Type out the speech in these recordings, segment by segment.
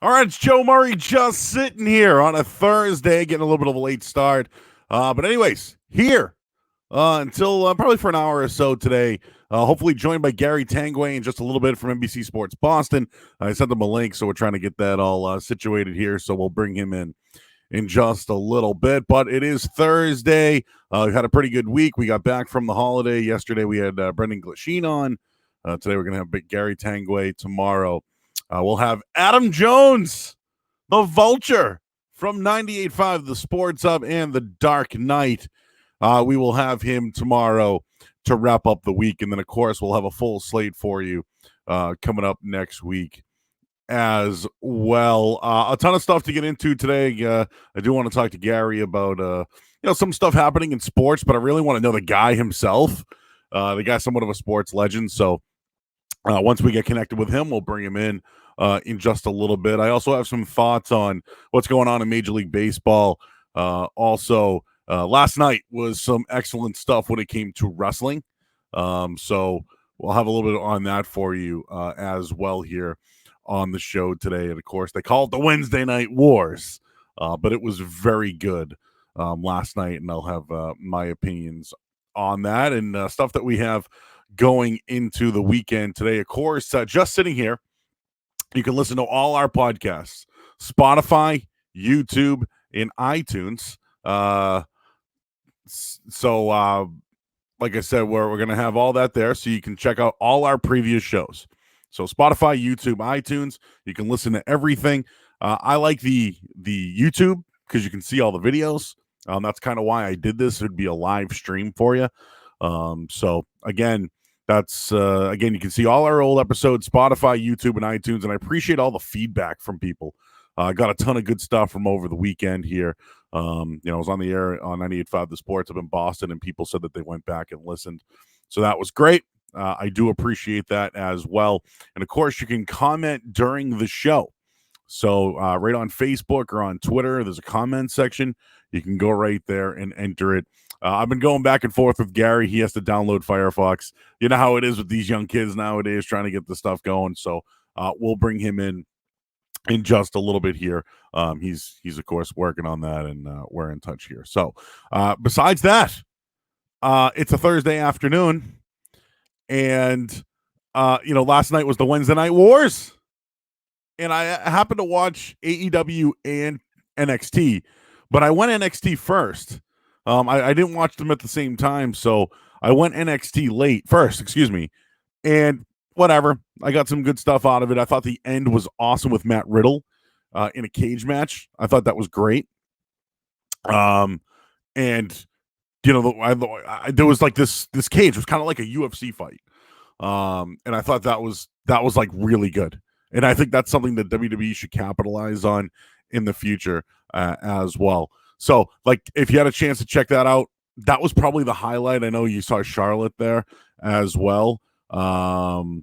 All right, it's Joe Murray just sitting here on a Thursday, getting a little bit of a late start. But anyways, here until probably for an hour or so today. Hopefully joined by Gary Tanguay in just a little bit from NBC Sports Boston. I sent him a link, so we're trying to get that all situated here. So we'll bring him in just a little bit. But it is Thursday. We've had a pretty good week. We got back from the holiday. Yesterday we had Brendan Glasheen on. Today we're going to have big Gary Tanguay. Tomorrow we'll have Adam Jones, the Vulture, from 98.5, the Sports Hub, and the Dark Knight. We will have him tomorrow to wrap up the week. And then, of course, we'll have a full slate for you coming up next week as well. A ton of stuff to get into today. I do want to talk to Gary about some stuff happening in sports, but I really want to know the guy himself. The guy's somewhat of a sports legend. So once we get connected with him, we'll bring him in just a little bit. I also have some thoughts on what's going on in Major League Baseball. Also, last night was some excellent stuff when it came to wrestling. So we'll have a little bit on that for you as well here on the show today. And of course, they call it the Wednesday Night Wars, but it was very good last night. And I'll have my opinions on that and stuff that we have going into the weekend today. Of course, just sitting here, you can listen to all our podcasts, Spotify, YouTube, and iTunes. Like I said, we're going to have all that there, so you can check out all our previous shows. So Spotify, YouTube, iTunes, you can listen to everything. I like the YouTube because you can see all the videos. That's kind of why I did this. It would be a live stream for you. So again, that's you can see all our old episodes, Spotify, YouTube, and iTunes. And I appreciate all the feedback from people. I got a ton of good stuff from over the weekend here. I was on the air on 98.5 The Sports up in Boston, and people said that they went back and listened. So that was great. I do appreciate that as well. And of course, you can comment during the show. So right on Facebook or on Twitter, there's a comment section. You can go right there and enter it. I've been going back and forth with Gary. He has to download Firefox. You know how it is with these young kids nowadays trying to get the stuff going. So we'll bring him in just a little bit here. He's of course working on that, and we're in touch here. So besides that, it's a Thursday afternoon, and last night was the Wednesday Night Wars, and I happened to watch AEW and NXT, but I went NXT first. I didn't watch them at the same time, so I went NXT first, and whatever. I got some good stuff out of it. I thought the end was awesome with Matt Riddle in a cage match. I thought that was great. And there was like this cage. It was kind of like a UFC fight. And I thought that was like really good. And I think that's something that WWE should capitalize on in the future as well. So, like, if you had a chance to check that out, that was probably the highlight. I know you saw Charlotte there as well. And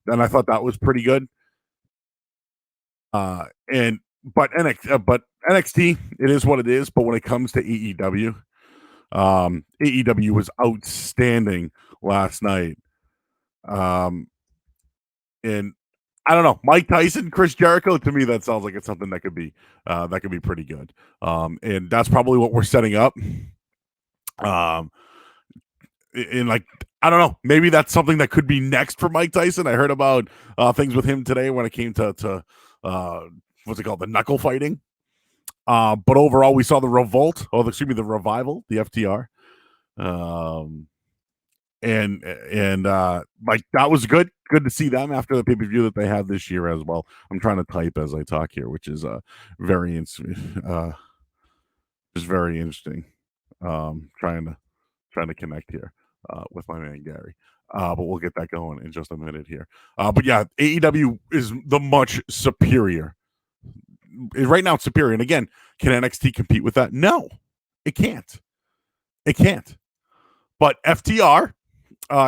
I thought that was pretty good. But NXT, it is what it is. But when it comes to AEW, AEW was outstanding last night. And I don't know, Mike Tyson, Chris Jericho, to me, that sounds like it's something that could be pretty good. And that's probably what we're setting up. And like, I don't know, maybe that's something that could be next for Mike Tyson. I heard about things with him today when it came to what's it called, the knuckle fighting. But overall, we saw the the revival, the FTR. Like, that was good to see them after the pay-per-view that they had this year as well. I'm trying to type as I talk here, which is very interesting. Trying to connect here with my man Gary. But we'll get that going in just a minute here. But yeah, AEW is the much superior. Right now it's superior. And again, can NXT compete with that? No, it can't. But FTR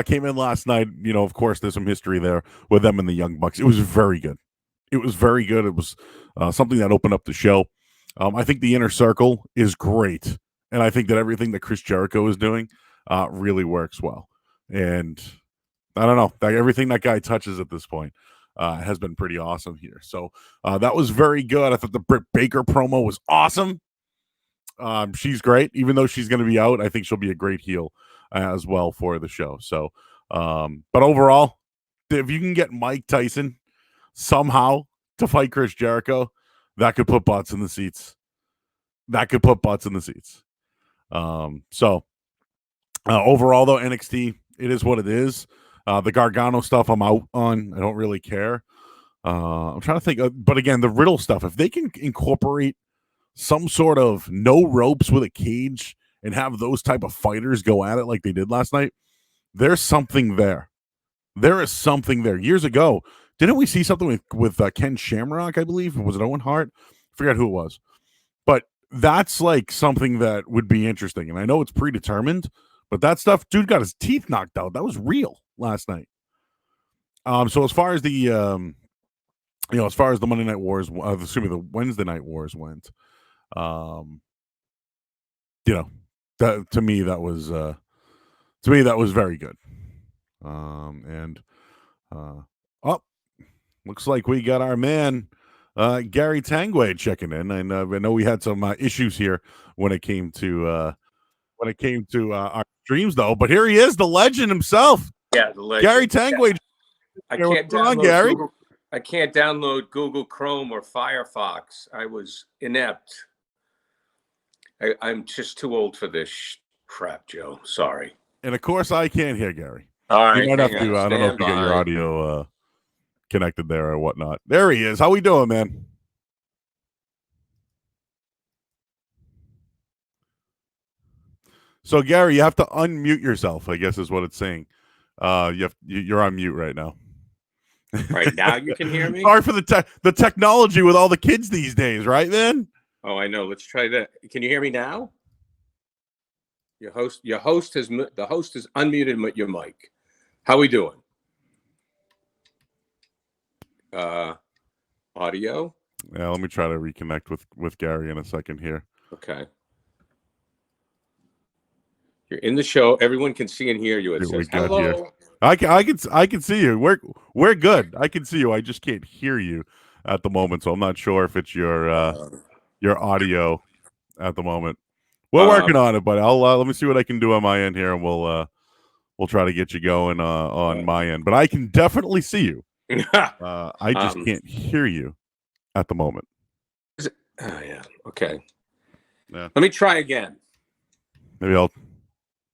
came in last night. Of course, there's some history there with them and the Young Bucks. It was very good. It was something that opened up the show. I think the Inner Circle is great. And I think that everything that Chris Jericho is doing really works well. And I don't know, everything that guy touches at this point has been pretty awesome here. So that was very good. I thought the Britt Baker promo was awesome. She's great, even though she's going to be out. I think she'll be a great heel as well for the show. So, but overall, if you can get Mike Tyson somehow to fight Chris Jericho, that could put butts in the seats. So overall, though, NXT, it is what it is. The Gargano stuff, I'm out on. I don't really care. I'm trying to think, but again, the Riddle stuff. If they can incorporate some sort of no ropes with a cage and have those type of fighters go at it like they did last night, there's something there. There is something there. Years ago, didn't we see something with Ken Shamrock, I believe? Was it Owen Hart? I forget who it was. But that's like something that would be interesting. And I know it's predetermined, but that stuff, dude got his teeth knocked out. That was real last night. So as far as the as far as the Monday Night Wars, the Wednesday Night Wars went, that to me that was very good. Looks like we got our man Gary Tanguay checking in, and I know we had some issues here when it came to our streams, though. But here he is, the legend himself. Yeah, the legend. Gary Tanguay. I can't download Google. I can't download Google Chrome or Firefox. I was inept. I'm just too old for this crap, Joe. Sorry. And of course, I can't hear Gary. All right, you might have to. I don't know if you get your audio connected there or whatnot. There he is. How we doing, man? So, Gary, you have to unmute yourself, I guess is what it's saying. You're on mute right now. Right now you can hear me? Sorry for the technology with all the kids these days, right, man? Oh, I know. Let's try that. Can you hear me now? The host has unmuted your mic. How we doing? Audio? Yeah, let me try to reconnect with Gary in a second here. Okay. You're in the show. Everyone can see and hear you. It says hello. Here. I can see you. We're good. I can see you. I just can't hear you at the moment, so I'm not sure if it's your audio at the moment. We're working on it, but I'll let me see what I can do on my end here, and we'll try to get you going on my end. But I can definitely see you. I just can't hear you at the moment. Yeah. Okay. Yeah. Let me try again. Maybe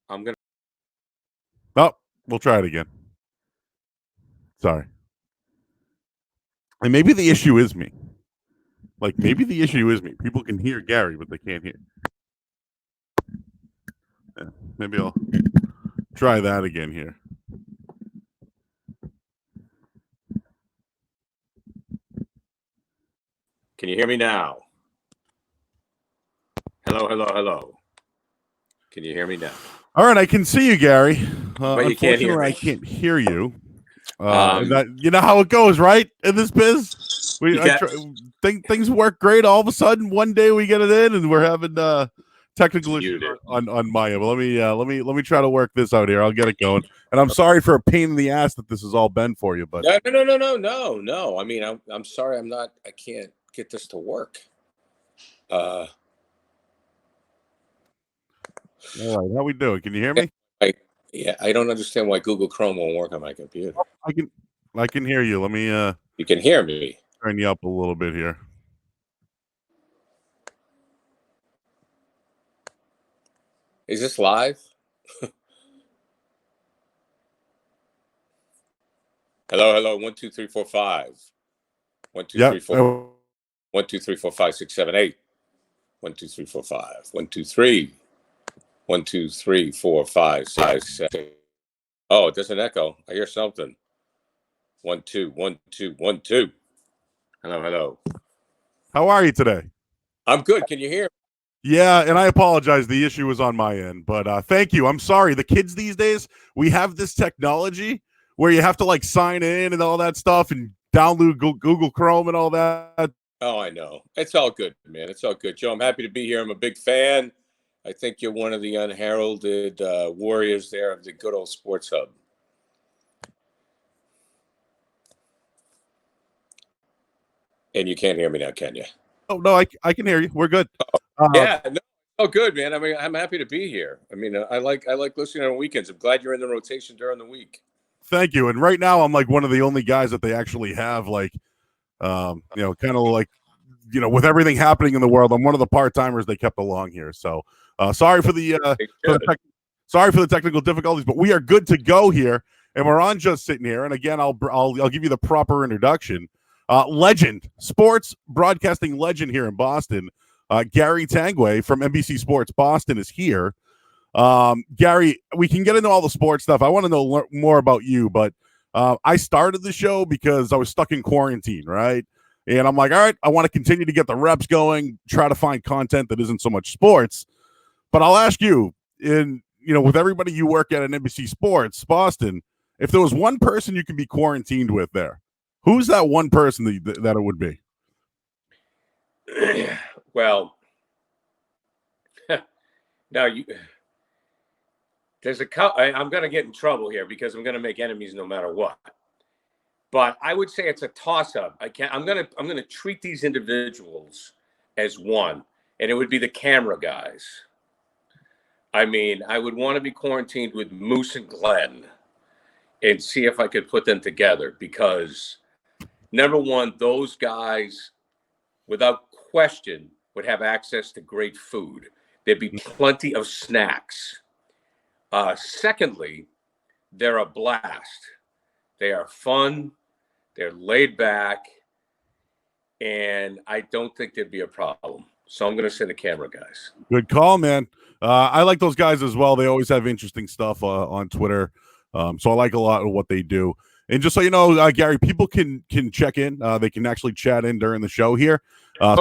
I'm gonna. Oh, we'll try it again. Sorry. And maybe the issue is me. Like, maybe the issue is me. People can hear Gary, but they can't hear. Yeah, maybe I'll try that again here. Can you hear me now? Hello, hello, hello. Can you hear me now? All right, I can see you, Gary. But you can't hear me. I can't hear you. You know how it goes, right? In this biz, things work great. All of a sudden, one day we get it in, and we're having technical issues on my end. But let me try to work this out here. I'll get it going. And I'm sorry for a pain in the ass that this has all been for you. But no. I mean, I'm sorry. I can't get this to work. All right, how we doing? Can you hear me? I don't understand why Google Chrome won't work on my computer. I can hear you. Let me You can hear me. Turn you up a little bit here. Is this live? Hello. 1 2 3 4 5. 1 2 3 4. 1 2 3 4 5 6 7 8. 1 2 3 4 5. 1 2 3. 1 2 3 4 5 6 7. Oh, it doesn't echo. I hear something. 1 2 1 2 1 2. Hello. How are you today? I'm good. Can you hear me? Yeah, and I apologize. The issue was on my end, but thank you. I'm sorry. The kids these days, we have this technology where you have to like sign in and all that stuff and download Google Chrome and all that. Oh, I know. It's all good, man. It's all good. Joe, I'm happy to be here. I'm a big fan. I think you're one of the unheralded warriors there of the good old Sports Hub. And you can't hear me now, can you? Oh no, I can hear you. We're good. Yeah. No, oh, good, man. I mean, I'm happy to be here. I mean, I like listening on weekends. I'm glad you're in the rotation during the week. Thank you. And right now, I'm like one of the only guys that they actually have, like, kind of like, with everything happening in the world, I'm one of the part timers they kept along here. So, sorry for the sorry for the technical difficulties, but we are good to go here, and we're on Just Sitting Here. And again, I'll give you the proper introduction. Legend, sports broadcasting legend here in Boston, Gary Tanguay from NBC Sports Boston is here. Gary, we can get into all the sports stuff. I want to know more about you, but I started the show because I was stuck in quarantine, right? And I'm like, all right, I want to continue to get the reps going, try to find content that isn't so much sports. But I'll ask you, with everybody you work at NBC Sports Boston, if there was one person you could be quarantined with there, who's that one person that it would be? Well, now I'm going to get in trouble here because I'm going to make enemies no matter what. But I would say it's a toss-up. I'm going to treat these individuals as one, and it would be the camera guys. I mean, I would want to be quarantined with Moose and Glenn and see if I could put them together because, number one, those guys, without question, would have access to great food. There'd be plenty of snacks. Secondly, they're a blast. They are fun. They're laid back. And I don't think there'd be a problem. So I'm going to say the camera guys. Good call, man. I like those guys as well. They always have interesting stuff on Twitter. So I like a lot of what they do. And just so you know, Gary, people can check in. They can actually chat in during the show here.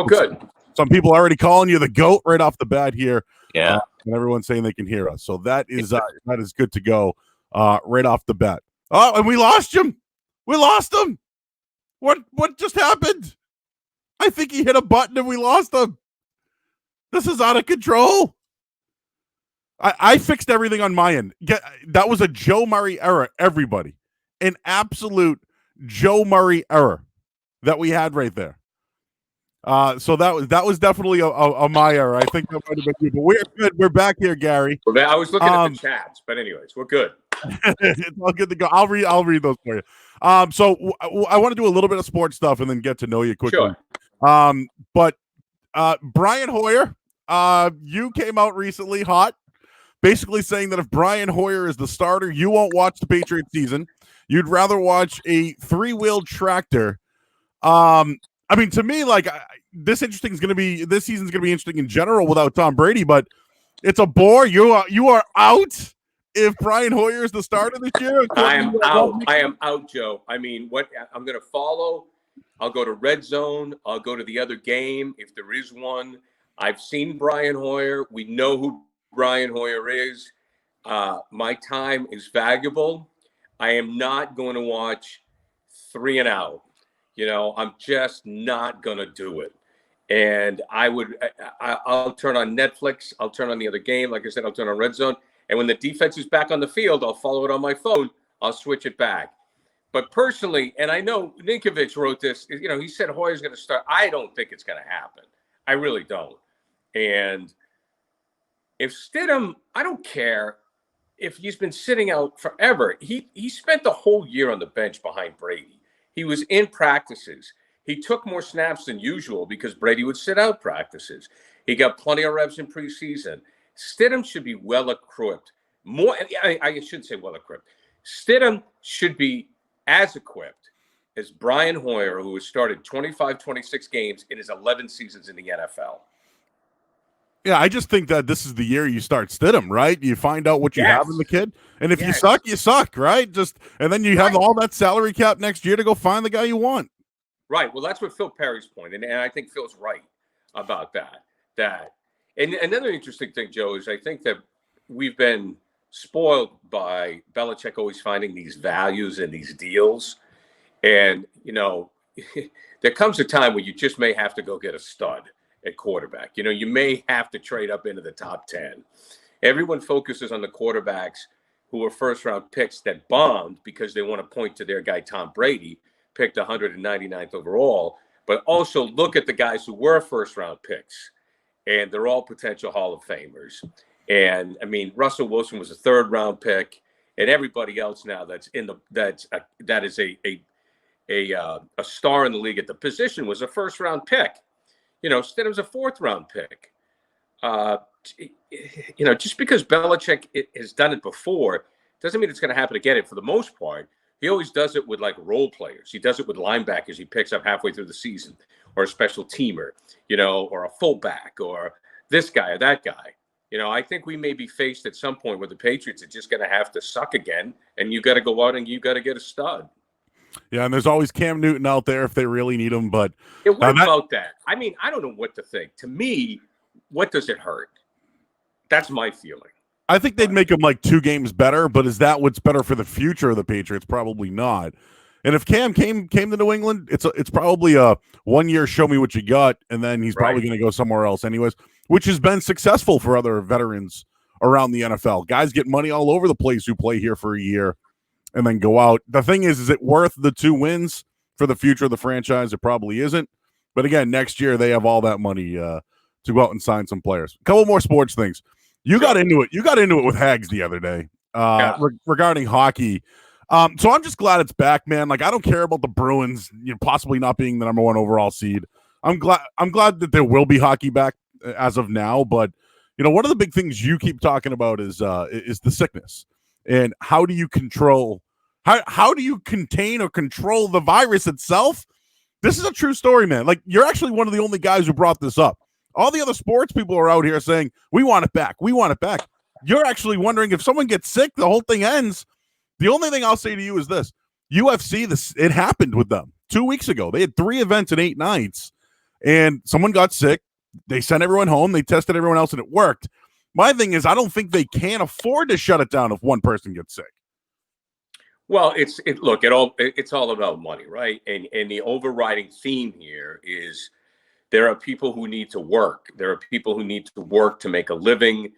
Good. Some people are already calling you the GOAT right off the bat here. Yeah. And everyone's saying they can hear us. So that is good to go right off the bat. Oh, and we lost him. We lost him. What just happened? I think he hit a button and we lost him. This is out of control. I fixed everything on my end. That was a Joe Murray error, everybody. An absolute Joe Murray error that we had right there. So that was definitely a my error. I think that might have been you, but we're good. We're back here, Gary. Well, I was looking at the chats, but anyways, we're good. It's all good to go. I'll read those for you. So I want to do a little bit of sports stuff and then get to know you quickly. Sure. But Brian Hoyer, you came out recently hot, basically saying that if Brian Hoyer is the starter, you won't watch the Patriots season. You'd rather watch a 3-wheeled tractor. I mean, to me, like this season's going to be interesting in general without Tom Brady, but it's a bore. You are out if Brian Hoyer is the starter this year. I am out. I am out, Joe. I mean, what I'm going to follow. I'll go to Red Zone. I'll go to the other game if there is one. I've seen Brian Hoyer. We know who Brian Hoyer is. My time is valuable. I am not going to watch 3 and Out. I'm just not going to do it. And I'll turn on Netflix. I'll turn on the other game. Like I said, I'll turn on Red Zone. And when the defense is back on the field, I'll follow it on my phone. I'll switch it back. But personally, and I know Ninkovich wrote this, he said Hoyer's going to start. I don't think it's going to happen. I really don't. And if Stidham, I don't care if he's been sitting out forever. He spent the whole year on the bench behind Brady. He was in practices. He took more snaps than usual because Brady would sit out practices. He got plenty of reps in preseason. Stidham should be well-equipped. I should say well-equipped. Stidham should be as equipped as Brian Hoyer, who has started 25, 26 games in his 11 seasons in the NFL. Yeah, I just think that this is the year you start Stidham, right? You find out what you have in the kid. And if you suck, right? And then you have all that salary cap next year to go find the guy you want. Right. Well, that's what Phil Perry's point. And I think Phil's right about that. And another interesting thing, Joe, is I think that we've been spoiled by Belichick always finding these values in these deals. And, there comes a time where you just may have to go get a stud at quarterback. You may have to trade up into the top 10. Everyone focuses on the quarterbacks who were first-round picks that bombed because they want to point to their guy, Tom Brady, picked 199th overall. but also look at the guys who were first-round picks, and they're all potential Hall of Famers. And I mean, Russell Wilson was a third-round pick, and everybody else now that is a star in the league at the position was a first-round pick. Instead was a fourth-round pick. Just because Belichick has done it before doesn't mean it's going to happen again. And for the most part, he always does it with like role players. He does it with linebackers he picks up halfway through the season, or a special teamer, or a fullback, or this guy or that guy. I think we may be faced at some point where the Patriots are just going to have to suck again, and you got to go out and you got to get a stud. Yeah, and there's always Cam Newton out there if they really need him. But what about that? I mean, I don't know what to think. To me, what does it hurt? That's my feeling. I think they'd make him like 2 games better, but is that what's better for the future of the Patriots? Probably not. And if Cam came to New England, it's probably a 1 year show me what you got, and then he's probably going to go somewhere else anyways, which has been successful for other veterans around the NFL. Guys get money all over the place who play here for a year and then go out. The thing is it worth the 2 wins for the future of the franchise? It probably isn't. But again, next year they have all that money to go out and sign some players. A couple more sports things. You got into it. You got into it with Hags the other day regarding hockey. So I'm just glad it's back, man. Like, I don't care about the Bruins, possibly not being the number 1 overall seed. I'm glad that there will be hockey back as of now. But one of the big things you keep talking about is the sickness, and how do you control? How do you contain or control the virus itself? This is a true story, man. Like, you're actually one of the only guys who brought this up. All the other sports people are out here saying, we want it back. We want it back. You're actually wondering if someone gets sick, the whole thing ends. The only thing I'll say to you is this. UFC, it happened with them 2 weeks ago. They had 3 events in 8 nights, and someone got sick. They sent everyone home. They tested everyone else, and it worked. My thing is, I don't think they can afford to shut it down if one person gets sick. Well, it's all about money, right? And the overriding theme here is there are people who need to work. There are people who need to work to make a living.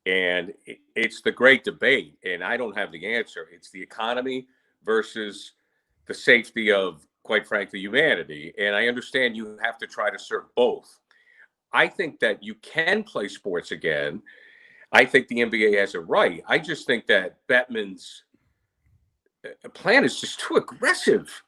And it's the great debate. And I don't have the answer. It's the economy versus the safety of, quite frankly, humanity. And I understand you have to try to serve both. I think that you can play sports again. I think the NBA has it right. I just think that Bettman's plan is just too aggressive.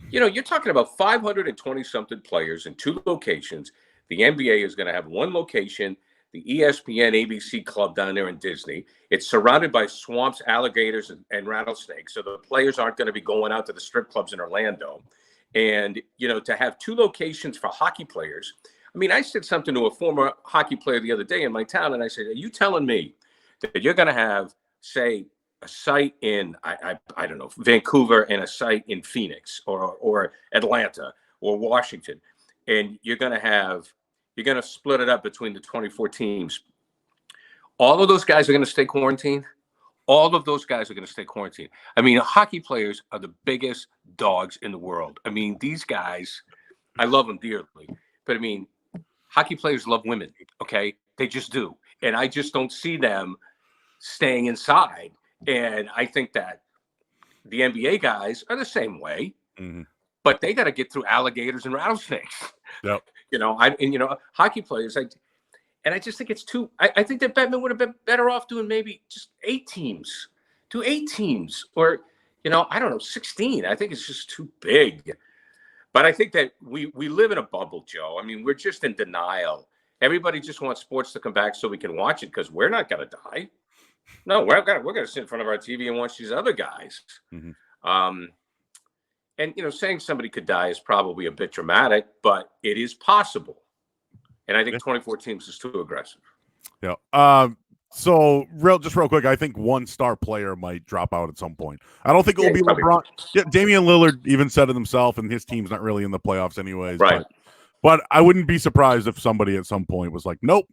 You're talking about 520-something players in 2 locations. The NBA is going to have 1 location, the ESPN ABC club down there in Disney. It's surrounded by swamps, alligators, and rattlesnakes. So the players aren't going to be going out to the strip clubs in Orlando. And, to have 2 locations for hockey players. I mean, I said something to a former hockey player the other day in my town, and I said, are you telling me that you're going to have, say, a site in I don't know, Vancouver, and a site in Phoenix or Atlanta or Washington, and you're going to split it up between the 24 teams. All of those guys are going to stay quarantined. All of those guys are going to stay quarantined. I mean, hockey players are the biggest dogs in the world. I mean, these guys, I love them dearly, but I mean, hockey players love women. Okay, they just do, and I just don't see them staying inside. And I think that the NBA guys are the same way, but they got to get through alligators and rattlesnakes. Yep. Hockey players, I just think it's too. I think that Bettman would have been better off doing maybe just 8 teams, do 8 teams, or I don't know, 16. I think it's just too big. But I think that we live in a bubble, Joe. I mean, we're just in denial. Everybody just wants sports to come back so we can watch it because we're not going to die. No, we're going to sit in front of our TV and watch these other guys. And, saying somebody could die is probably a bit dramatic, but it is possible. And I think 24 teams is too aggressive. Yeah. So real quick, I think 1 star player might drop out at some point. I don't think it will be LeBron. Yeah, Damian Lillard even said it himself, and his team's not really in the playoffs anyways. Right. But I wouldn't be surprised if somebody at some point was like, nope,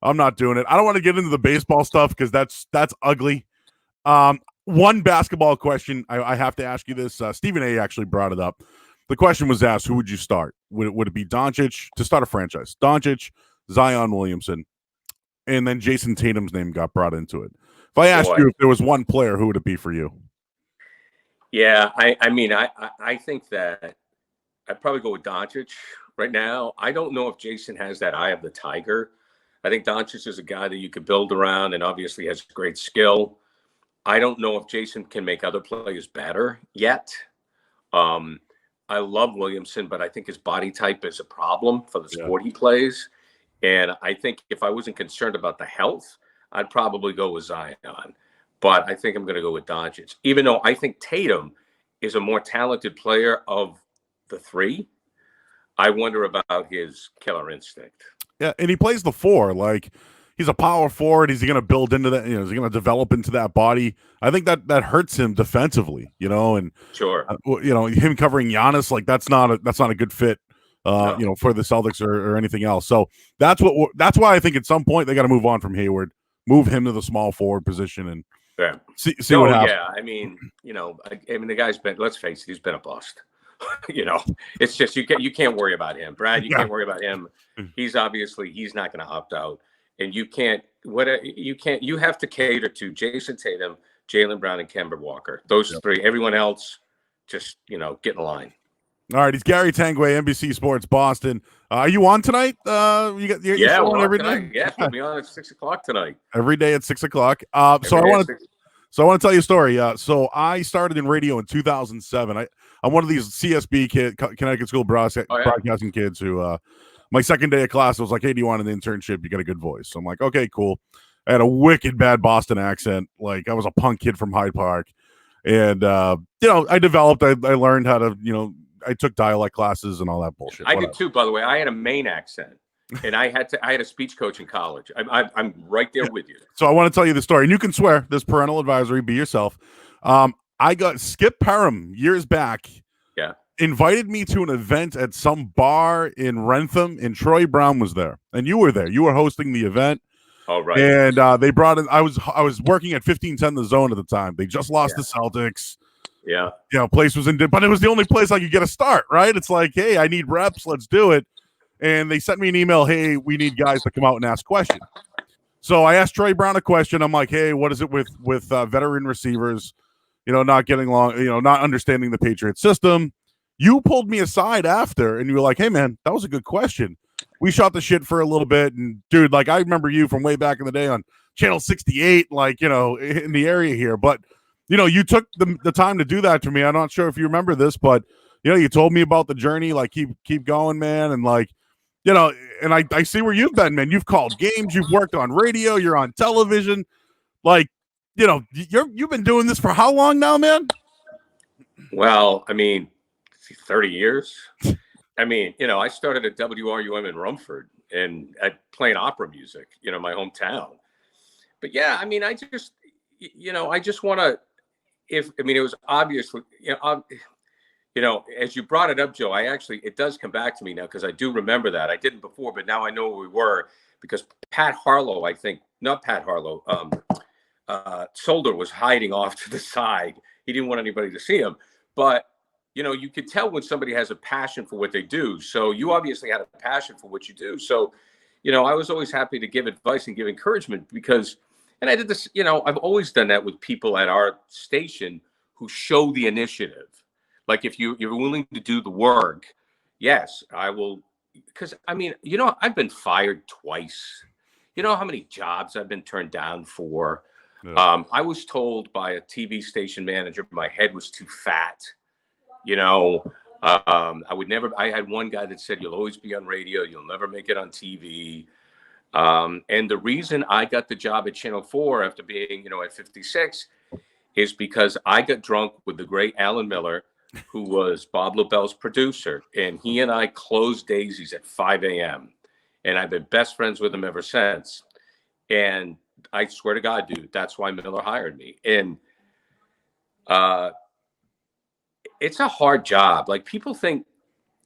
I'm not doing it. I don't want to get into the baseball stuff because that's ugly. One basketball question I have to ask you this. Stephen A. actually brought it up. The question was asked, who would you start? Would it be Doncic to start a franchise? Doncic, Zion Williamson, and then Jason Tatum's name got brought into it. If I asked you if there was one player, who would it be for you? Yeah, I mean, I think that I'd probably go with Doncic, right now. I don't know if Jason has that eye of the tiger. I think Doncic is a guy that you could build around and obviously has great skill. I don't know if Jason can make other players better yet. Um, I love Williamson, but I think his body type is a problem for the sport he plays. And I think if I wasn't concerned about the health, I'd probably go with Zion. But I think I'm going to go with Doncic, even though I think Tatum is a more talented player of the three. I wonder about his killer instinct. Yeah, and he plays the four. Like, he's a power forward. Is he going to build into that? Is he going to develop into that body? I think that hurts him defensively. And Sure, him covering Giannis, like that's not a good fit. No. For the Celtics or anything else. So that's why I think at some point they got to move on from Hayward, move him to the small forward position, and see what happens. Yeah, I mean, the guy's been. Let's face it, he's been a bust. It's just you can't worry about him, Brad. You can't worry about him. He's not going to opt out, and you have to cater to Jason Tatum, Jaylen Brown, and Kemba Walker. Those three. Everyone else, just get in line. All right, he's Gary Tanguay, NBC Sports Boston. Are you on tonight? We're on every night. Yeah, we'll be on at 6:00 tonight. Every day at 6:00. So I want to tell you a story. So I started in radio in 2007. I'm one of these CSB Connecticut School Broadcasting kids who, my second day of class, I was like, "Hey, do you want an internship? You got a good voice." So I'm like, "Okay, cool." I had a wicked bad Boston accent. Like, I was a punk kid from Hyde Park, and I developed. I learned how to I took dialect classes and all that bullshit. I did too, by the way. I had a Maine accent, and I had a speech coach in college. I'm right there with you. So I want to tell you the story, and you can swear. This parental advisory. Be yourself. I got Skip Parham years back. Yeah. Invited me to an event at some bar in Rentham, and Troy Brown was there, and you were there. You were hosting the event. Oh, right. And they brought in. I was working at 1510 The Zone at the time. They just lost the Celtics. Yeah. Place was but it was the only place I could get a start, right? It's like, hey, I need reps. Let's do it. And they sent me an email. Hey, we need guys to come out and ask questions. So I asked Troy Brown a question. I'm like, hey, what is it with veteran receivers, not getting along, not understanding the Patriot system? You pulled me aside after and you were like, hey, man, that was a good question. We shot the shit for a little bit. And dude, like, I remember you from way back in the day on Channel 68, like, in the area here. But you took the time to do that to me. I'm not sure if you remember this, but you told me about the journey. Like, keep going, man, and like, and I see where you've been, man. You've called games, you've worked on radio, you're on television. Like, you've been doing this for how long now, man? Well, 30 years. I started at WRUM in Rumford and playing opera music, my hometown. But yeah, I just want to. It was obviously, as you brought it up, Joe, it does come back to me now because I do remember that. I didn't before, but now I know where we were because Solder was hiding off to the side. He didn't want anybody to see him. But, you could tell when somebody has a passion for what they do. So you obviously had a passion for what you do. So, I was always happy to give advice and give encouragement because and I did this, I've always done that with people at our station who show the initiative. Like if you're willing to do the work, yes, I will. Because, I've been fired twice. You know how many jobs I've been turned down for? Yeah. I was told by a TV station manager my head was too fat. I would never. I had one guy that said, you'll always be on radio. You'll never make it on TV. And the reason I got the job at Channel 4 after being, at 56 is because I got drunk with the great Alan Miller, who was Bob LaBelle's producer. And he and I closed daisies at 5 a.m. And I've been best friends with him ever since. And I swear to God, dude, that's why Miller hired me. And it's a hard job. Like people think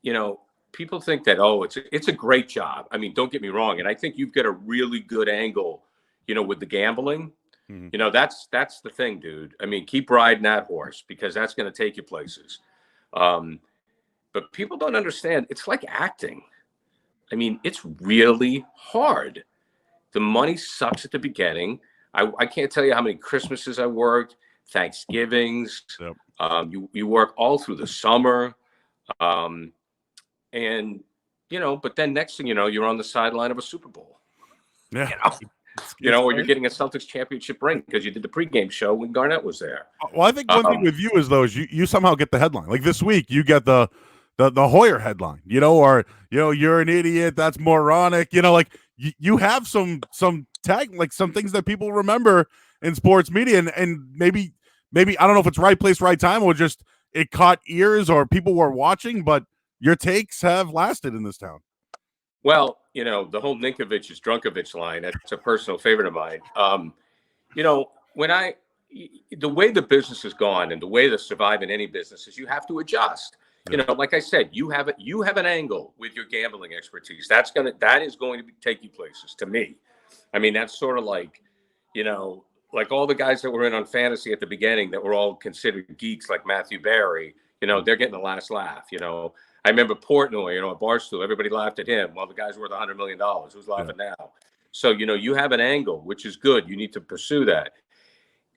that, oh, it's a great job. Don't get me wrong. And I think you've got a really good angle, with the gambling. Mm-hmm. That's the thing, dude. Keep riding that horse because that's going to take you places. But people don't understand. It's like acting. It's really hard. The money sucks at the beginning. I can't tell you how many Christmases I worked, Thanksgivings. Yep. You work all through the summer. And, but then next thing you know, you're on the sideline of a Super Bowl. Yeah. Or you're getting a Celtics championship ring because you did the pregame show when Garnett was there. Well, I think one thing with you is though is you somehow get the headline. Like this week, you get the Hoyer headline, or you're an idiot. That's moronic. Like you have some tag, like some things that people remember in sports media, and maybe I don't know if it's right place, right time, or just it caught ears or people were watching, but your takes have lasted in this town. Well, the whole Ninkovich is Drunkovich line, that's a personal favorite of mine. The way the business has gone and the way to survive in any business is you have to adjust. Like I said, you have an angle with your gambling expertise. That is going to take you places, to me. I mean, that's sort of like, like all the guys that were in on fantasy at the beginning that were all considered geeks, like Matthew Barry, they're getting the last laugh. I remember Portnoy, at Barstool, everybody laughed at him. Well, the guy's worth $100 million. Who's laughing now? So, you have an angle, which is good. You need to pursue that.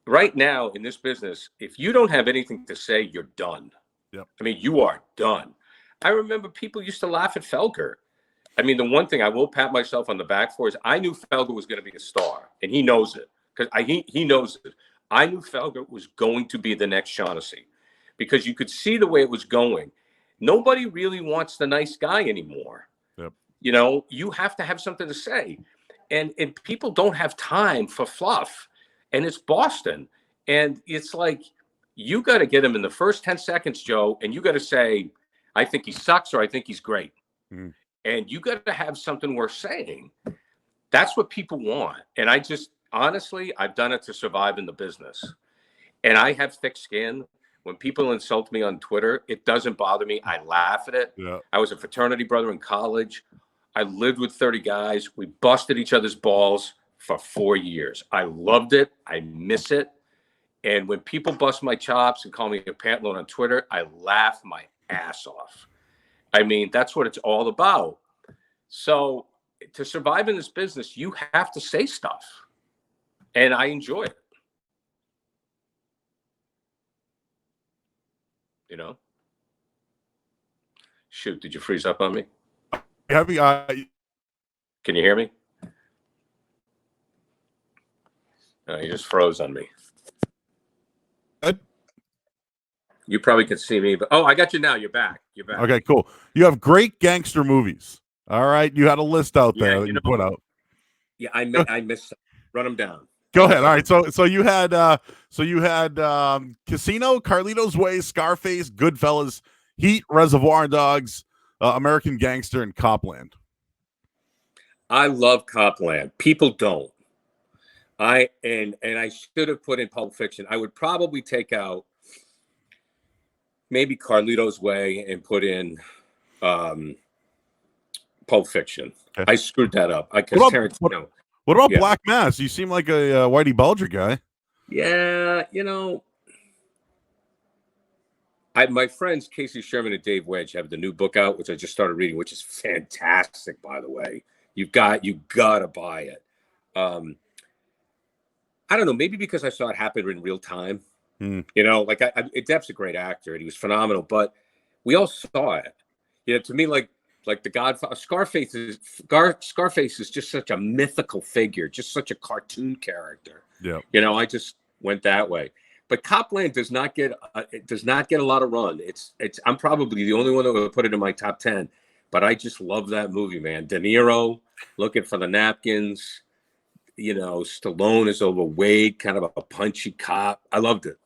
Right now in this business, if you don't have anything to say, you're done. Yep. I mean, you are done. I remember people used to laugh at Felker. I mean, the one thing I will pat myself on the back for is I knew Felker was going to be a star, and he knows it because he knows it. I knew Felker was going to be the next Shaughnessy because you could see the way it was going. Nobody really wants the nice guy anymore. Yep. You have to have something to say. And people don't have time for fluff. And it's Boston. And it's like, you got to get him in the first 10 seconds, Joe. And you got to say, I think he sucks or I think he's great. Mm. And you got to have something worth saying. That's what people want. And honestly, I've done it to survive in the business. And I have thick skin. When people insult me on Twitter, it doesn't bother me. I laugh at it. Yeah. I was a fraternity brother in college. I lived with 30 guys. We busted each other's balls for 4 years. I loved it. I miss it. And when people bust my chops and call me a pantaloon on Twitter, I laugh my ass off. I mean, that's what it's all about. So to survive in this business, you have to say stuff. And I enjoy it. Shoot, did you freeze up on me? Can you hear me? No, you just froze on me. You probably could see me, but I got you now. You're back. Okay, cool. You have great gangster movies. All right, you had a list out there that you put out. Yeah, I missed. Run them down. Go ahead. All right. So you had Casino, Carlito's Way, Scarface, Goodfellas, Heat, Reservoir Dogs, American Gangster, and Copland. I love Copland. People don't. I should have put in Pulp Fiction. I would probably take out maybe Carlito's Way and put in Pulp Fiction. Okay. I screwed that up. What about Black Mass? You seem like a Whitey Bulger guy. Yeah, my friends Casey Sherman and Dave Wedge have the new book out, which I just started reading, which is fantastic, by the way. You got to buy it. I don't know, maybe because I saw it happen in real time. Depp's a great actor and he was phenomenal, but we all saw it. To me, like the Godfather, Scarface is just such a mythical figure, just such a cartoon character. Yeah. I just went that way. But Copland does not get a lot of run. I'm probably the only one that would put it in my top 10. But I just love that movie, man. De Niro looking for the napkins. Stallone is overweight, kind of a punchy cop. I loved it.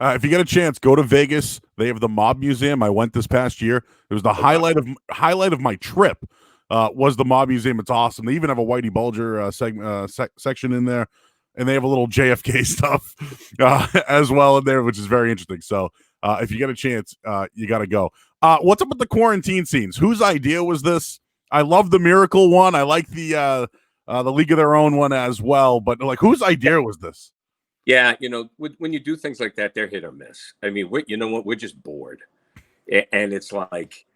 If you get a chance, go to Vegas. They have the Mob Museum. I went this past year. It was the highlight of my trip. Was the Mob Museum? It's awesome. They even have a Whitey Bulger section in there, and they have a little JFK stuff as well in there, which is very interesting. So if you get a chance, you got to go. What's up with the quarantine scenes? Whose idea was this? I love the Miracle one. I like the League of Their Own one as well. But whose idea was this? Yeah, when you do things like that, they're hit or miss. I mean, we're just bored. And it's like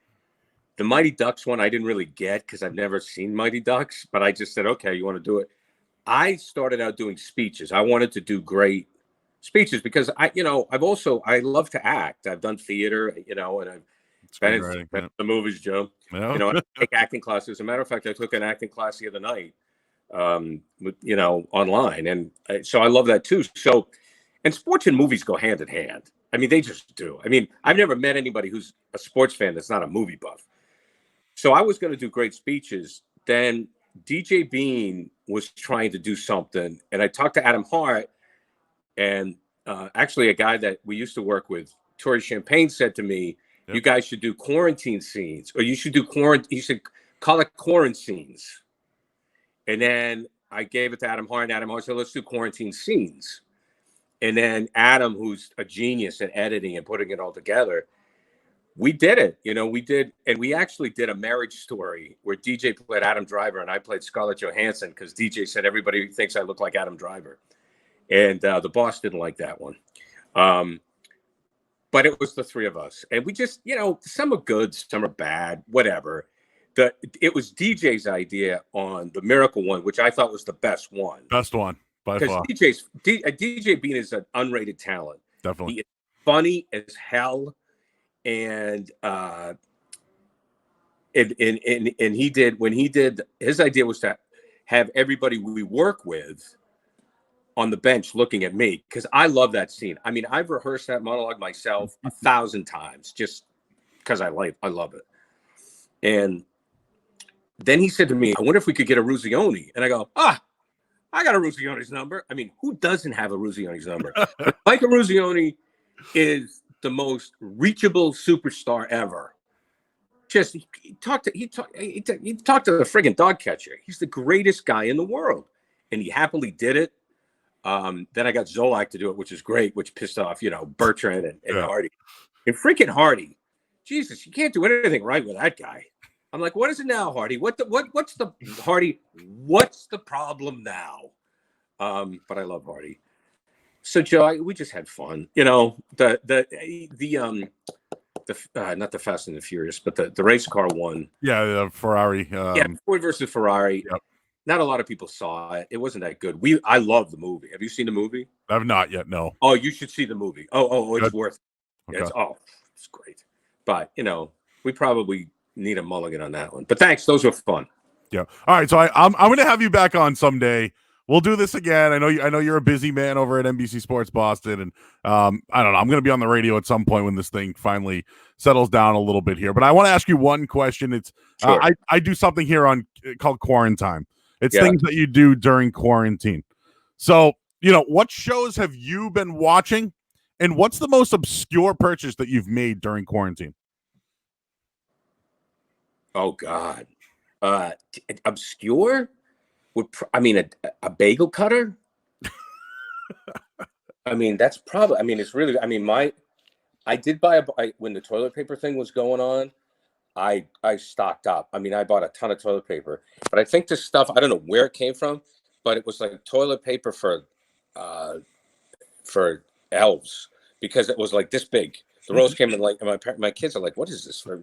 the Mighty Ducks one I didn't really get because I've never seen Mighty Ducks, but I just said, okay, you want to do it? I started out doing speeches. I wanted to do great speeches because I love to act. I've done theater, and That's Yeah. the movies, Joe. Yeah. You know, I take acting classes. As a matter of fact, I took an acting class the other night, online. And so I love that too. So, and sports and movies go hand in hand. I mean, they just do. I mean, I've never met anybody who's a sports fan that's not a movie buff. So I was going to do great speeches. Then DJ Bean was trying to do something. And I talked to Adam Hart, and actually a guy that we used to work with, Torrey Champagne, said to me, you guys should do quarantine scenes, or you should do you should call it quarantines. And then I gave it to Adam Hart, and Adam Hart said, let's do quarantine scenes. And then Adam, who's a genius at editing and putting it all together, we did it. We did. And we actually did a marriage story where DJ played Adam Driver and I played Scarlett Johansson, because DJ said everybody thinks I look like Adam Driver. And the boss didn't like that one. But it was the three of us. And we just, some are good, some are bad, whatever. It was DJ's idea on the Miracle one, which I thought was the best one. Best one by far. Because DJ Bean is an unrated talent. Definitely. He is funny as hell. And he did, his idea was to have everybody we work with on the bench looking at me, because I love that scene. I mean, I've rehearsed that monologue myself 1,000 times just because I love it. And then he said to me, I wonder if we could get a Ruzioni. And I go, I got a Ruzioni's number. I mean, who doesn't have a Ruzioni's number? Mike Ruzioni is the most reachable superstar ever. Just he talked to the friggin' dog catcher. He's the greatest guy in the world, and he happily did it. Then I got Zolak to do it, which is great, which pissed off, Bertrand and Hardy. And freaking Hardy, Jesus, you can't do anything right with that guy. I'm like, what is it now, Hardy? What's the Hardy? What's the problem now? But I love Hardy. So Joe, we just had fun, not the Fast and the Furious, but the race car one. Yeah, the Ferrari. Ford versus Ferrari. Yep. Not a lot of people saw it. It wasn't that good. I love the movie. Have you seen the movie? I've not yet. No. Oh, you should see the movie. It's worth it. Okay. It's great. But we probably need a mulligan on that one. But thanks. Those were fun. Yeah. All right. So I'm going to have you back on someday. We'll do this again. I know you're a busy man over at NBC Sports Boston, and I don't know. I'm going to be on the radio at some point when this thing finally settles down a little bit here. But I want to ask you one question. It's sure. I do something here called Quarantine. It's things that you do during quarantine. So what shows have you been watching, and what's the most obscure purchase that you've made during quarantine? Oh God, obscure. A bagel cutter. I mean, that's probably. I mean, it's really. I mean, I did buy when the toilet paper thing was going on. I stocked up. I mean, I bought a ton of toilet paper, but I think this stuff, I don't know where it came from, but it was like toilet paper for elves, because it was like this big. The rolls came in like, my kids are like, what is this for?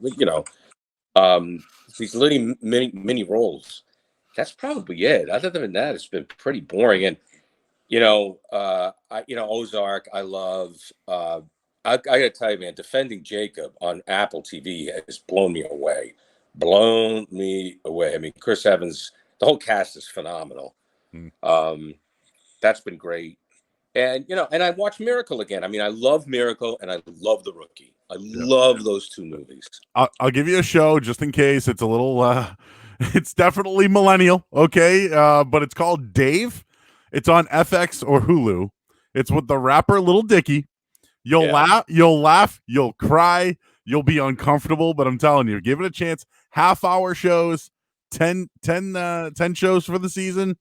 These little mini rolls. That's probably it. Other than that, it's been pretty boring. And, Ozark, I love. I got to tell you, man, defending Jacob on Apple TV has blown me away. I mean, Chris Evans, the whole cast is phenomenal. That's been great. And, and I watched Miracle again. I mean, I love Miracle and I love The Rookie. I love those two movies. I'll give you a show just in case. It's a little, it's definitely millennial. Okay. But it's called Dave. It's on FX or Hulu. It's with the rapper Lil Dicky. You'll laugh, you'll cry, you'll be uncomfortable, but I'm telling you, give it a chance. Half-hour shows, 10 shows for the season.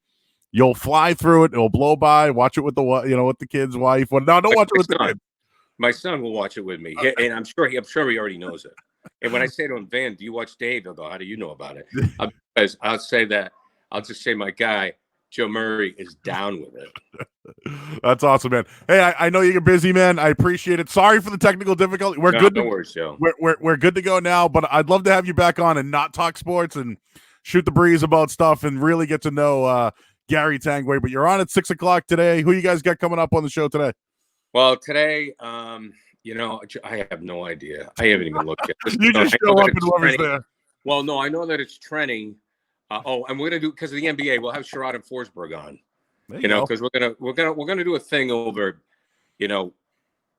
You'll fly through it. It'll blow by. Watch it with the kid's wife. Don't watch it with the kid. My son will watch it with me, and I'm sure he already knows it. And when I say to him, Van, do you watch Dave? He'll go, how do you know about it? Because I'll just say my guy, Joe Murray, is down with it. That's awesome, man. Hey, I know you're busy, man. I appreciate it. Sorry for the technical difficulty. We're good. No worries, Joe. We're good to go now, but I'd love to have you back on and not talk sports and shoot the breeze about stuff and really get to know Gary Tanguay. But you're on at 6:00 today. Who you guys got coming up on the show today? Well, today I have no idea. I haven't even looked at this. You just show up and whoever's there. Well, no, I know that it's trending. And we're gonna do, because of the NBA. We'll have Sherrod and Forsberg on. Because we're gonna do a thing over,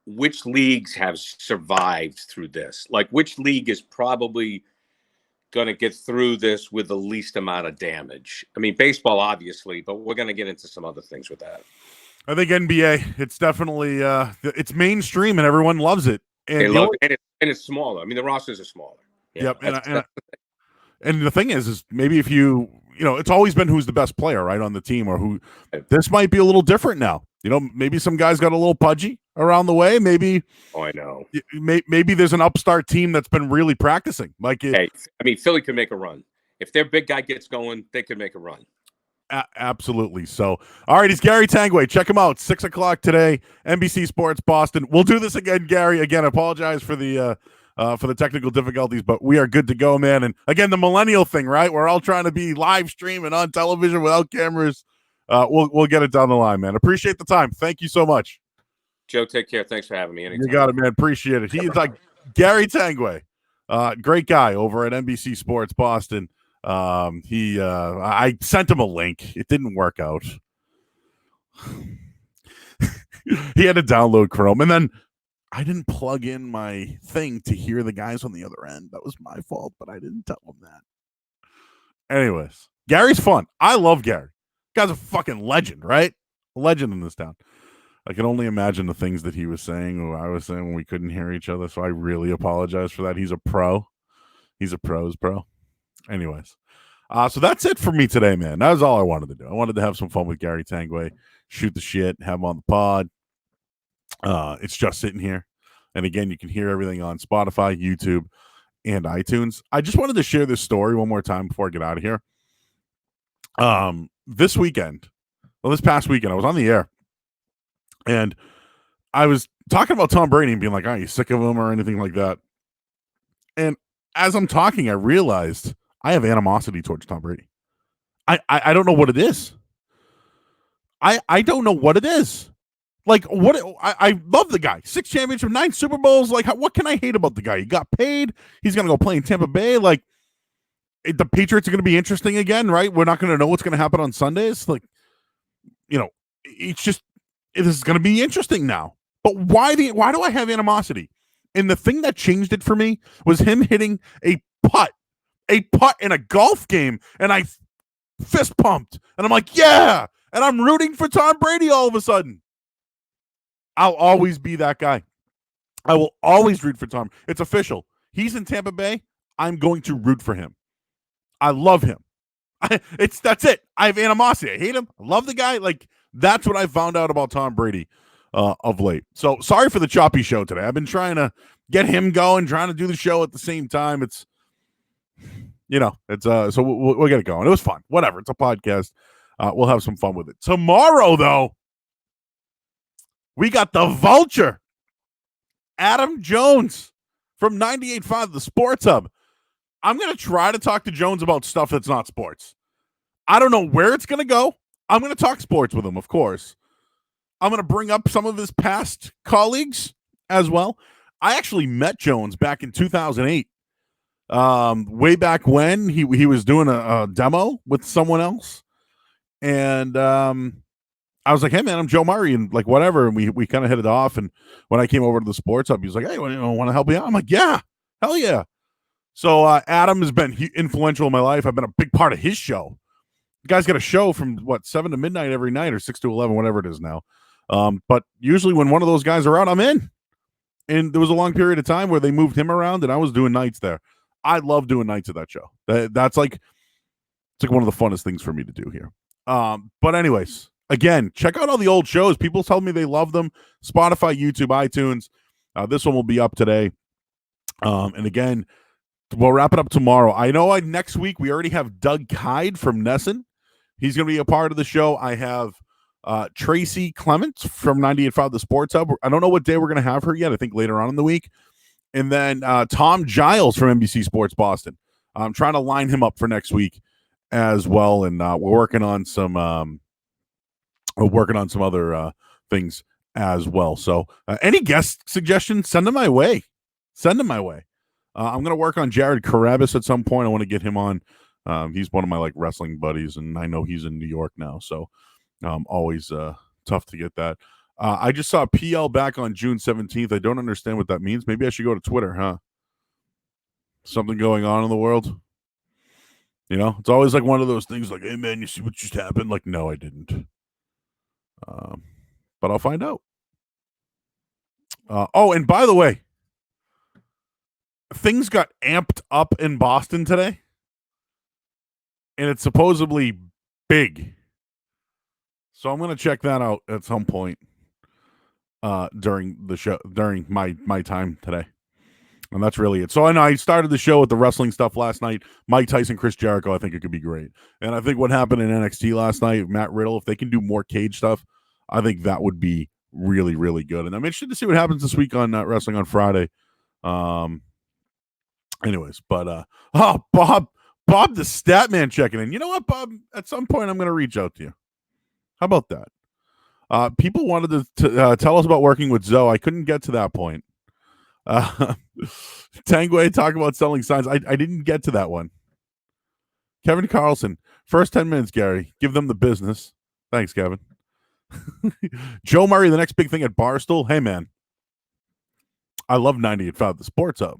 which leagues have survived through this. Like, which league is probably going to get through this with the least amount of damage. I mean, baseball, obviously, but we're going to get into some other things with that. I think NBA, it's definitely it's mainstream and everyone loves it. And it's smaller. I mean, the rosters are smaller. Yep. And the thing is maybe if it's always been who's the best player, right, on the team, or who. This might be a little different now. Maybe some guys got a little pudgy around the way. Maybe. Oh, I know. Maybe there's an upstart team that's been really practicing. Philly could make a run. If their big guy gets going, they could make a run. Absolutely. So, all right, he's Gary Tanguay. Check him out. 6:00 today, NBC Sports Boston. We'll do this again, Gary. Again, I apologize for the technical difficulties, but we are good to go, man. And again, the millennial thing, right? We're all trying to be live streaming on television without cameras. We'll get it down the line, man. Appreciate the time. Thank you so much. Joe, take care. Thanks for having me. Anytime. You got it, man. Appreciate it. He is like Gary Tanguay, great guy over at NBC Sports Boston. I sent him a link. It didn't work out. He had to download Chrome, and then I didn't plug in my thing to hear the guys on the other end. That was my fault, but I didn't tell him that. Anyways, Gary's fun. I love Gary. Guy's a fucking legend, right? A legend in this town. I can only imagine the things that he was saying or I was saying when we couldn't hear each other, so I really apologize for that. He's a pro. He's a pro's pro. Anyways, so that's it for me today, man. That was all I wanted to do. I wanted to have some fun with Gary Tanguay, shoot the shit, have him on the pod. It's just sitting here. And again, you can hear everything on Spotify, YouTube, and iTunes. I just wanted to share this story one more time before I get out of here. This past weekend, I was on the air, and I was talking about Tom Brady and being like, "Are you sick of him?" or anything like that. And as I'm talking, I realized I have animosity towards Tom Brady. I don't know what it is. I don't know what it is. Like, what? I love the guy. 6 championships, 9 Super Bowls. Like, what can I hate about the guy? He got paid. He's going to go play in Tampa Bay. Like, the Patriots are going to be interesting again, right? We're not going to know what's going to happen on Sundays. Like, it is going to be interesting now. But why do I have animosity? And the thing that changed it for me was him hitting a putt in a golf game, and I fist pumped. And I'm like, yeah! And I'm rooting for Tom Brady all of a sudden. I'll always be that guy. I will always root for Tom. It's official. He's in Tampa Bay. I'm going to root for him. I love him. That's it. I have animosity. I hate him. I love the guy. Like, that's what I found out about Tom Brady of late. So sorry for the choppy show today. I've been trying to get him going, trying to do the show at the same time. So we'll get it going. It was fun. Whatever. It's a podcast. We'll have some fun with it. Tomorrow, though, we got the Vulture, Adam Jones from 98.5, the Sports Hub. I'm going to try to talk to Jones about stuff that's not sports. I don't know where it's going to go. I'm going to talk sports with him, of course. I'm going to bring up some of his past colleagues as well. I actually met Jones back in 2008. Way back when he was doing a demo with someone else. And I was like, hey, man, I'm Joe Murray, and like, whatever. And we kind of hit it off. And when I came over to the Sports Hub, he was like, hey, want to help me out? I'm like, yeah, hell yeah. So Adam has been influential in my life. I've been a big part of his show. The guy's got a show from 7 to midnight every night, or 6 to 11, whatever it is now. But usually when one of those guys are out, I'm in. And there was a long period of time where they moved him around, and I was doing nights there. I love doing nights at that show. That's like, it's like one of the funnest things for me to do here. But anyways, again, check out all the old shows. People tell me they love them. Spotify, YouTube, iTunes. This one will be up today. And again, we'll wrap it up tomorrow. I know next week we already have Doug Hyde from Nesson. He's going to be a part of the show. I have Tracy Clements from 98.5 The Sports Hub. I don't know what day we're going to have her yet. I think later on in the week. And then Tom Giles from NBC Sports Boston. I'm trying to line him up for next week as well. And we're working on some other things as well. So any guest suggestions, send them my way. I'm going to work on Jared Carabas at some point. I want to get him on. He's one of my like wrestling buddies, and I know he's in New York now. So always tough to get that. I just saw PL back on June 17th. I don't understand what that means. Maybe I should go to Twitter, huh? Something going on in the world. You know, it's always like one of those things like, hey, man, you see what just happened? Like, no, I didn't. But I'll find out. And by the way, things got amped up in Boston today. And it's supposedly big. So I'm going to check that out at some point during the show, during my time today. And that's really it. So I started the show with the wrestling stuff last night. Mike Tyson, Chris Jericho, I think it could be great. And I think what happened in NXT last night, Matt Riddle, if they can do more cage stuff, I think that would be really, really good. And I'm interested to see what happens this week on Wrestling on Friday. Anyways, but Bob the Statman checking in. You know what, Bob? At some point, I'm going to reach out to you. How about that? People wanted to tell us about working with Zoe. I couldn't get to that point. Tanguay talk about selling signs. I didn't get to that one. Kevin Carlson, first 10 minutes, Gary. Give them the business. Thanks, Kevin. Joe Murray, the next big thing at Barstool. Hey, man. I love 98.5 The Sports Hub.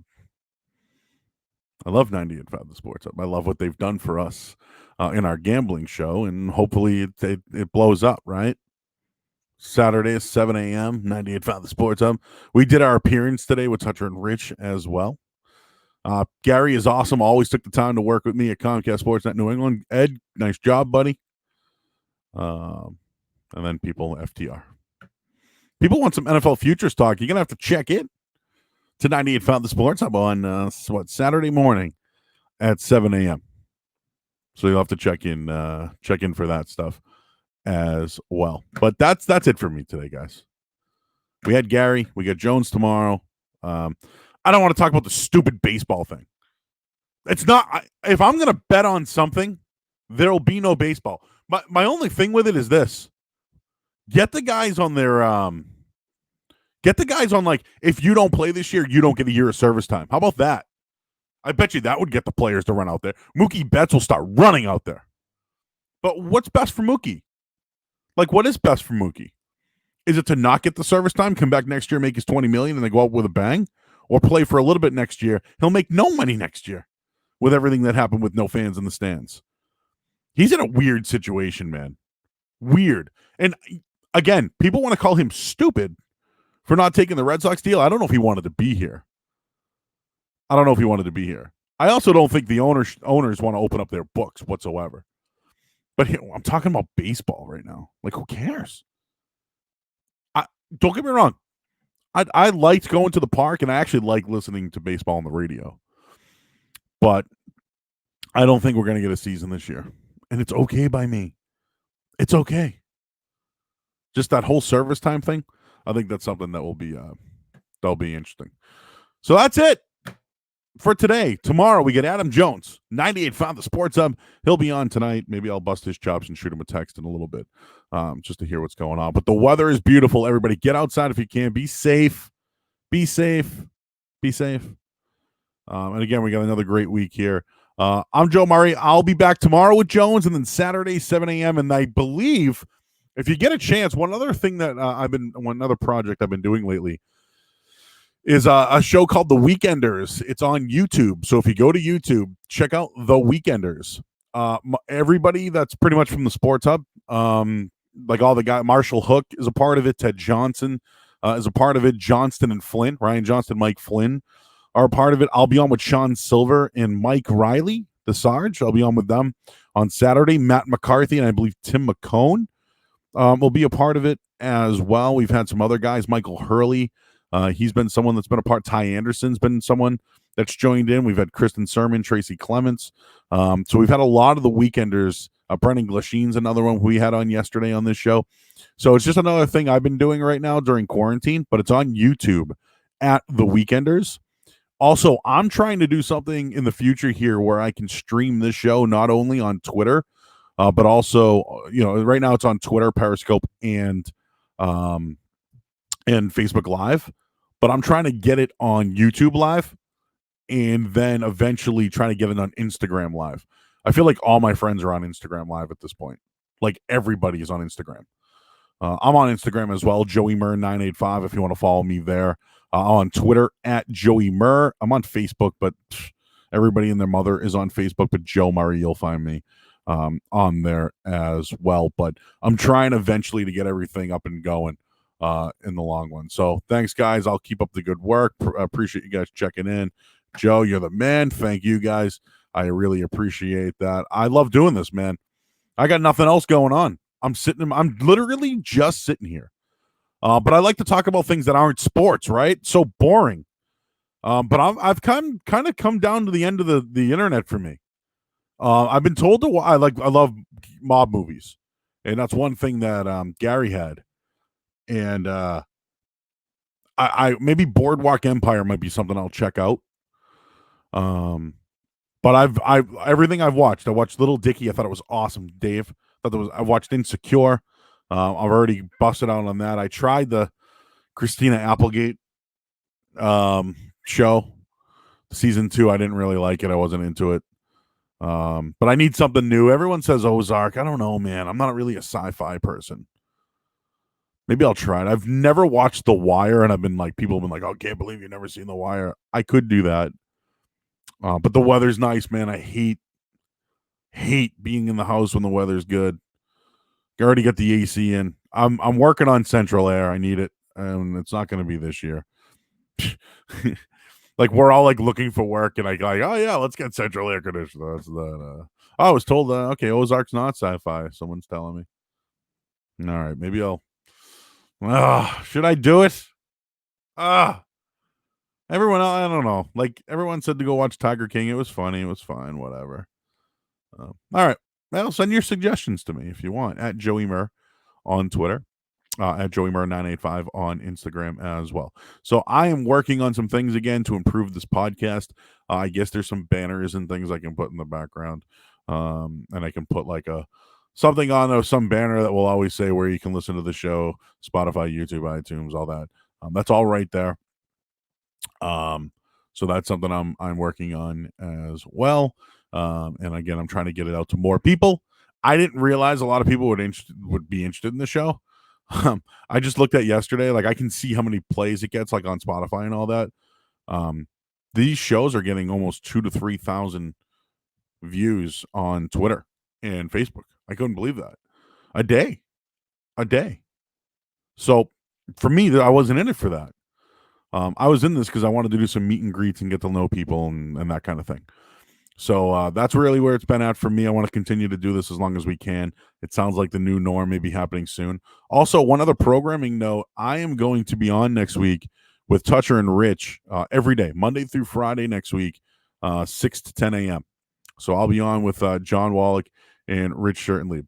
I love 98.5 The Sports Hub. I love what they've done for us in our gambling show, and hopefully it blows up, right? Saturday, 7 a.m., 98.5 The Sports Hub. We did our appearance today with Toucher and Rich as well. Gary is awesome. Always took the time to work with me at Comcast Sportsnet New England. Ed, nice job, buddy. And then people, FTR. People want some NFL futures talk. You're going to have to check in to 98.5 The Sports Hub on, Saturday morning at 7 a.m. So you'll have to check in for that stuff as well. But that's it for me today, guys. We had Gary. We got Jones tomorrow. I don't want to talk about the stupid baseball thing. It's not. If I'm going to bet on something, there'll be no baseball. My only thing with it is this: get the guys on their like, if you don't play this year, you don't get a year of service time. How about that? I bet you that would get the players to run out there. Mookie Betts will start running out there. But what's best for Mookie? Like, what is best for Mookie? Is it to not get the service time, come back next year, make his $20 million, and then go out with a bang? Or play for a little bit next year? He'll make no money next year with everything that happened with no fans in the stands. He's in a weird situation, man. Weird. And again, people want to call him stupid for not taking the Red Sox deal. I don't know if he wanted to be here. I also don't think the owners want to open up their books whatsoever. But I'm talking about baseball right now. Like, who cares? Don't get me wrong. I liked going to the park, and I actually like listening to baseball on the radio. But I don't think we're going to get a season this year. And it's okay by me. It's okay. Just that whole service time thing, I think that's something that'll be interesting. So that's it for today. Tomorrow we get Adam Jones, 98.5 The Sports Hub. He'll be on tonight. Maybe I'll bust his chops and shoot him a text in a little bit, just to hear what's going on. But the weather is beautiful. Everybody get outside if you can. Be safe. And again, we got another great week here. I'm Joe Murray. I'll be back tomorrow with Jones, and then Saturday, 7 a.m. And I believe, if you get a chance, one other project I've been doing lately is a show called The Weekenders. It's on YouTube. So if you go to YouTube, check out The Weekenders. Everybody that's pretty much from the Sports Hub, like all the guys, Marshall Hook is a part of it. Ted Johnson is a part of it. Johnston and Flynn, Ryan Johnston, Mike Flynn are a part of it. I'll be on with Sean Silver and Mike Riley, the Sarge. I'll be on with them on Saturday. Matt McCarthy and I believe Tim McCone will be a part of it as well. We've had some other guys. Michael Hurley. He's been someone that's been a part. Ty Anderson's been someone that's joined in. We've had Kristen Sermon, Tracy Clements. So we've had a lot of the Weekenders. Brennan Glasheen's another one we had on yesterday on this show. So it's just another thing I've been doing right now during quarantine, but it's on YouTube at The Weekenders. Also, I'm trying to do something in the future here where I can stream this show not only on Twitter, but also, right now it's on Twitter, Periscope, and and Facebook Live, but I'm trying to get it on YouTube Live and then eventually trying to get it on Instagram Live. I feel like all my friends are on Instagram Live at this point. Like everybody is on Instagram. I'm on Instagram as well, Joey Murr 985 if you want to follow me there. On Twitter at Joey Murr. I'm on Facebook, but everybody and their mother is on Facebook, but Joe Murray, you'll find me on there as well. But I'm trying eventually to get everything up and going in the long run. So thanks, guys. I'll keep up the good work. Appreciate you guys checking in. Joe, you're the man. Thank you, guys. I really appreciate that. I love doing this, man. I got nothing else going on. I'm literally just sitting here. But I like to talk about things that aren't sports, right? So boring. But I've kind of come down to the end of the internet for me. I've been told to I love mob movies, and that's one thing that Gary had, and I maybe Boardwalk Empire might be something I'll check out. But I've everything I've watched. I watched Little Dicky. I thought it was awesome, Dave. I watched Insecure. I've already busted out on that. I tried the Christina Applegate show, season 2. I didn't really like it. I wasn't into it. But I need something new. Everyone says Ozark. I don't know, man. I'm not really a sci-fi person. Maybe I'll try it. I've never watched The Wire, and people have been like, "Oh, can't believe you've never seen The Wire." I could do that. But the weather's nice, man. I hate being in the house when the weather's good. You already got the AC in. I'm working on central air. I need it, and it's not going to be this year. Like we're all like looking for work, and oh yeah, let's get central air conditioner. That's that. I was told okay, Ozark's not sci-fi. Someone's telling me. All right, maybe I'll. Should I do it? Everyone, I don't know. Like everyone said to go watch Tiger King. It was funny. It was fine. Whatever. All right. Well, send your suggestions to me if you want at Joey Murr on Twitter, at Joey Murr 985 on Instagram as well. So I am working on some things again to improve this podcast. I guess there's some banners and things I can put in the background, and I can put like something on some banner that will always say where you can listen to the show, Spotify, YouTube, iTunes, all that. That's all right there. So that's something I'm working on as well. And again, I'm trying to get it out to more people. I didn't realize a lot of people would be interested in the show. I just looked at yesterday, like I can see how many plays it gets, like on Spotify and all that. These shows are getting almost 2,000 to 3,000 views on Twitter and Facebook. I couldn't believe that. A day. So for me, I wasn't in it for that. I was in this because I wanted to do some meet and greets and get to know people and that kind of thing. So that's really where it's been at for me. I want to continue to do this as long as we can. It sounds like the new norm may be happening soon. Also, one other programming note, I am going to be on next week with Toucher and Rich every day, Monday through Friday next week, 6 to 10 a.m. So I'll be on with John Wallach and Rich Shirtenlieb.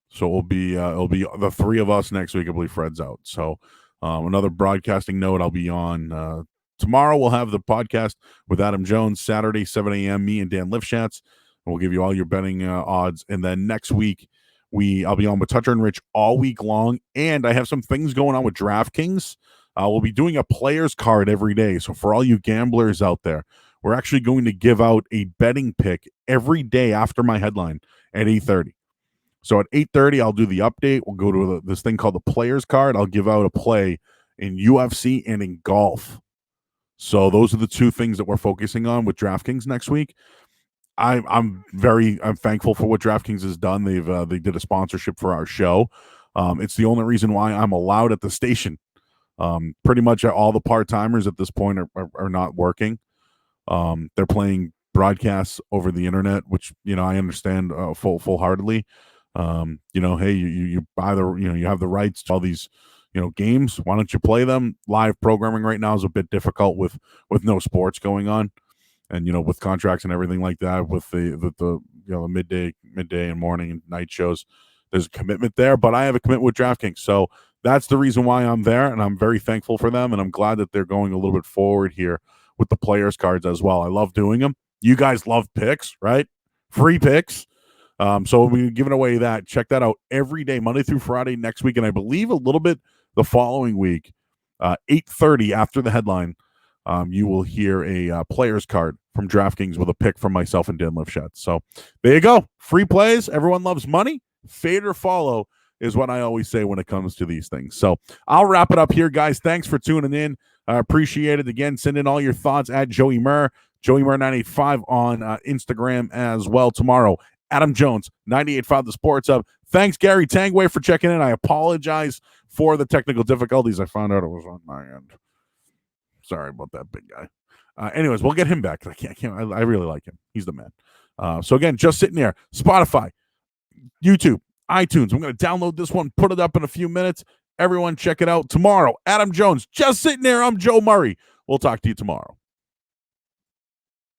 So it'll be the three of us next week. I believe Fred's out. So another broadcasting note, I'll be on tomorrow. We'll have the podcast with Adam Jones, Saturday, 7 a.m., me and Dan Lifshatz. And we'll give you all your betting odds. And then next week, I'll be on with Toucher and Rich all week long. And I have some things going on with DraftKings. We'll be doing a player's card every day. So for all you gamblers out there, we're actually going to give out a betting pick every day after my headline at 8:30. So at 8:30, I'll do the update. We'll go to this thing called the player's card. I'll give out a play in UFC and in golf. So those are the two things that we're focusing on with DraftKings next week. I'm thankful for what DraftKings has done. They did a sponsorship for our show. It's the only reason why I'm allowed at the station. Pretty much all the part-timers at this point are not working. They're playing broadcasts over the internet, which I understand full-heartedly. Hey, you buy you have the rights to all these games. Why don't you play them? Live programming right now is a bit difficult with no sports going on, and with contracts and everything like that, with the midday and morning and night shows. There's a commitment there, but I have a commitment with DraftKings, so that's the reason why I'm there, and I'm very thankful for them, and I'm glad that they're going a little bit forward here with the players cards as well. I love doing them. You guys love picks, right? Free picks. So we're giving away that. Check that out every day, Monday through Friday next week, and I believe a little bit the following week. 8:30 after the headline, you will hear a player's card from DraftKings with a pick from myself and Dan Lifshat. So there you go. Free plays. Everyone loves money. Fade or follow is what I always say when it comes to these things. So I'll wrap it up here, guys. Thanks for tuning in. I appreciate it. Again, send in all your thoughts at Joey Murr, Joey Murr 985 on Instagram as well. Tomorrow, Adam Jones, 98.5 The Sports Hub. Thanks, Gary Tanguay, for checking in. I apologize for the technical difficulties. I found out it was on my end. Sorry about that, big guy. Anyways, we'll get him back. I really like him. He's the man. So again, just sitting there. Spotify, YouTube, iTunes. I'm going to download this one, put it up in a few minutes. Everyone check it out tomorrow. Adam Jones, just sitting there. I'm Joe Murray. We'll talk to you tomorrow.